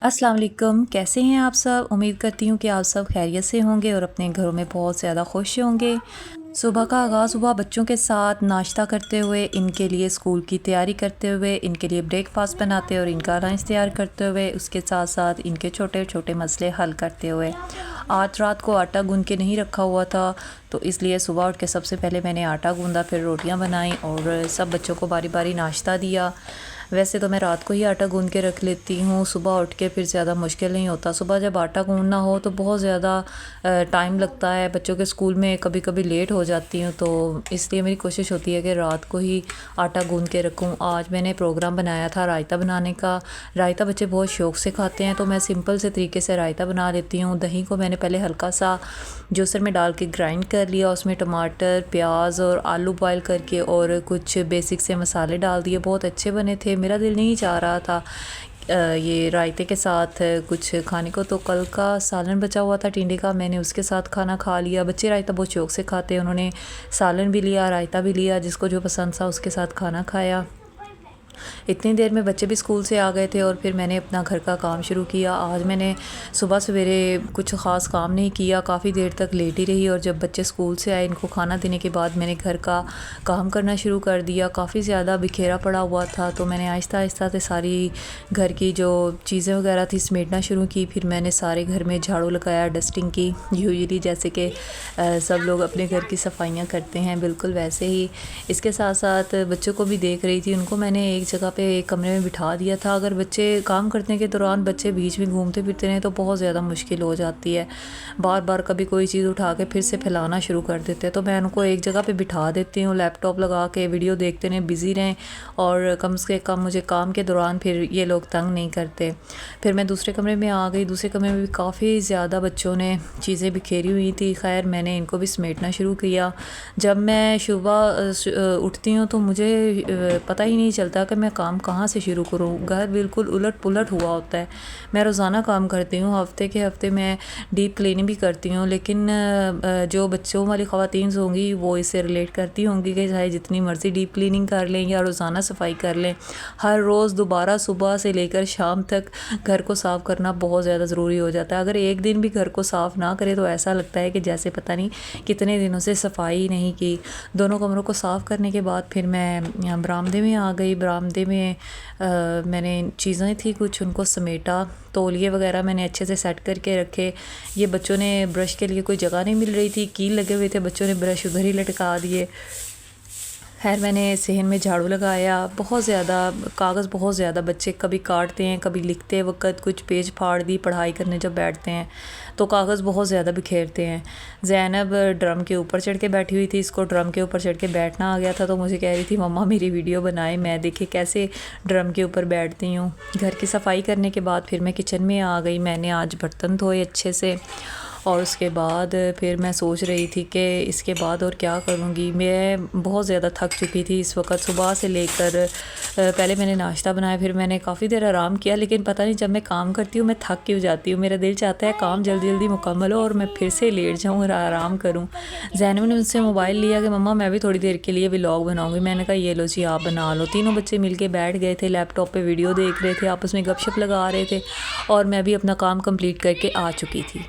अस्सलाम वालेकुम, कैसे हैं आप सब। उम्मीद करती हूँ कि आप सब खैरियत से होंगे और अपने घरों में बहुत ज़्यादा खुश होंगे। सुबह का आगाज़ हुआ बच्चों के साथ नाश्ता करते हुए, इनके लिए स्कूल की तैयारी करते हुए, इनके लिए ब्रेकफास्ट बनाते और इनका लंच तैयार करते हुए, उसके साथ साथ इनके छोटे छोटे मसले हल करते हुए। आज रात को आटा गूंद के नहीं रखा हुआ था, तो इसलिए सुबह उठ के सबसे पहले मैंने आटा गूंदा, फिर रोटियां बनाई और सब बच्चों को बारी बारी नाश्ता दिया। वैसे तो मैं रात को ही आटा गूंद के रख लेती हूँ, सुबह उठ के फिर ज़्यादा मुश्किल नहीं होता। सुबह जब आटा गूंदना हो तो बहुत ज़्यादा टाइम लगता है, बच्चों के स्कूल में कभी कभी लेट हो जाती हूँ, तो इसलिए मेरी कोशिश होती है कि रात को ही आटा गूंद के रखूँ। आज मैंने प्रोग्राम बनाया था रायता बनाने का। रायता बच्चे बहुत शौक़ से खाते हैं, तो मैं सिंपल से तरीके से रायता बना लेती हूँ। दही को मैंने पहले हल्का सा जूसर में डाल के ग्राइंड कर लिया, उसमें टमाटर, प्याज और आलू बॉयल करके और कुछ बेसिक से मसाले डाल दिए। बहुत अच्छे बने थे। मेरा दिल नहीं चाह रहा था ये रायते के साथ कुछ खाने को, तो कल का सालन बचा हुआ था टिंडे का, मैंने उसके साथ खाना खा लिया। बच्चे रायता बहुत शौक़ से खाते हैं, उन्होंने सालन भी लिया, रायता भी लिया, जिसको जो पसंद था उसके साथ खाना खाया। इतनी देर में बच्चे भी स्कूल से आ गए थे और फिर मैंने अपना घर का काम शुरू किया। आज मैंने सुबह सवेरे कुछ ख़ास काम नहीं किया, काफ़ी देर तक लेट ही रही, और जब बच्चे स्कूल से आए इनको खाना देने के बाद मैंने घर का काम करना शुरू कर दिया। काफ़ी ज़्यादा बिखेरा पड़ा हुआ था, तो मैंने आहिस्ता आहिस्ता से सारी घर की जो चीज़ें वगैरह थी समेटना शुरू की। फिर मैंने सारे घर में झाड़ू लगाया, डस्टिंग की, यूजुअली जैसे कि सब लोग अपने घर की सफाइयाँ करते हैं, बिल्कुल वैसे ही। इसके साथ साथ बच्चों को भी देख रही थी, उनको मैंने एक जगह पे एक कमरे में बिठा दिया था। अगर बच्चे काम करने के दौरान बच्चे बीच में घूमते फिरते रहें तो बहुत ज़्यादा मुश्किल हो जाती है। बार बार कभी कोई चीज़ उठा के फिर से फैलाना शुरू कर देते हैं, तो मैं उनको एक जगह पे बिठा देती हूँ, लैपटॉप लगा के वीडियो देखते रहें, बिज़ी रहें, और कम से कम मुझे काम के दौरान फिर ये लोग तंग नहीं करते। फिर मैं दूसरे कमरे में आ गई। दूसरे कमरे में भी काफ़ी ज़्यादा बच्चों ने चीज़ें बिखेरी हुई थी। खैर मैंने इनको भी समेटना शुरू किया। जब मैं सुबह उठती हूँ तो मुझे पता ही नहीं चलता कि मैं काम कहाँ से शुरू करूँ। घर बिल्कुल उलट पुलट हुआ होता है। मैं रोज़ाना काम करती हूँ, हफ़्ते के हफ़्ते मैं डीप क्लीनिंग भी करती हूँ, लेकिन जो बच्चों वाली ख़वातीन होंगी वो इससे रिलेट करती होंगी कि चाहे जितनी मर्ज़ी डीप क्लीनिंग कर लें या रोज़ाना सफाई कर लें, हर रोज़ दोबारा सुबह से लेकर शाम तक घर को साफ़ करना बहुत ज़्यादा ज़रूरी हो जाता है। अगर एक दिन भी घर को साफ़ ना करें तो ऐसा लगता है कि जैसे पता नहीं कितने दिनों से सफाई नहीं की। दोनों कमरों को साफ़ करने के बाद फिर मैं बरामदे में आ गई। बरामदे में मैंने चीज़ें थी कुछ, उनको समेटा, तौलिए वगैरह मैंने अच्छे से सेट करके रखे। ये बच्चों ने ब्रश के लिए कोई जगह नहीं मिल रही थी, कील लगे हुए थे, बच्चों ने ब्रश उधर ही लटका दिए। खैर मैंने सहन में झाड़ू लगाया। बहुत ज़्यादा कागज़, बहुत ज़्यादा बच्चे कभी काटते हैं, कभी लिखते वक्त कुछ पेज फाड़ दी, पढ़ाई करने जब बैठते हैं तो कागज़ बहुत ज़्यादा बिखेरते हैं। ज़ैनब ड्रम के ऊपर चढ़ के बैठी हुई थी, इसको ड्रम के ऊपर चढ़ के बैठना आ गया था, तो मुझे कह रही थी मम्मा मेरी वीडियो बनाए, मैं देखे कैसे ड्रम के ऊपर बैठती हूँ। घर की सफाई करने के बाद फिर मैं किचन में आ गई। मैंने आज बर्तन धोए अच्छे से, और उसके बाद फिर मैं सोच रही थी कि इसके बाद और क्या करूँगी। मैं बहुत ज़्यादा थक चुकी थी इस वक्त। सुबह से लेकर पहले मैंने नाश्ता बनाया, फिर मैंने काफ़ी देर आराम किया, लेकिन पता नहीं जब मैं काम करती हूँ मैं थक क्यों जाती हूँ। मेरा दिल चाहता है काम जल्दी जल्दी मुकम्मल हो और मैं फिर से लेट जाऊँ और आराम करूँ। ज़ैनब ने मुझसे मोबाइल लिया कि मम्मा मैं भी थोड़ी देर के लिए व्लॉग बनाऊँगी। मैंने कहा ये लो जी आप बना लो। तीनों बच्चे मिल के बैठ गए थे, लैपटॉप पर वीडियो देख रहे थे, आपस में गपशप लगा रहे थे, और मैं भी अपना काम कम्प्लीट करके आ चुकी थी।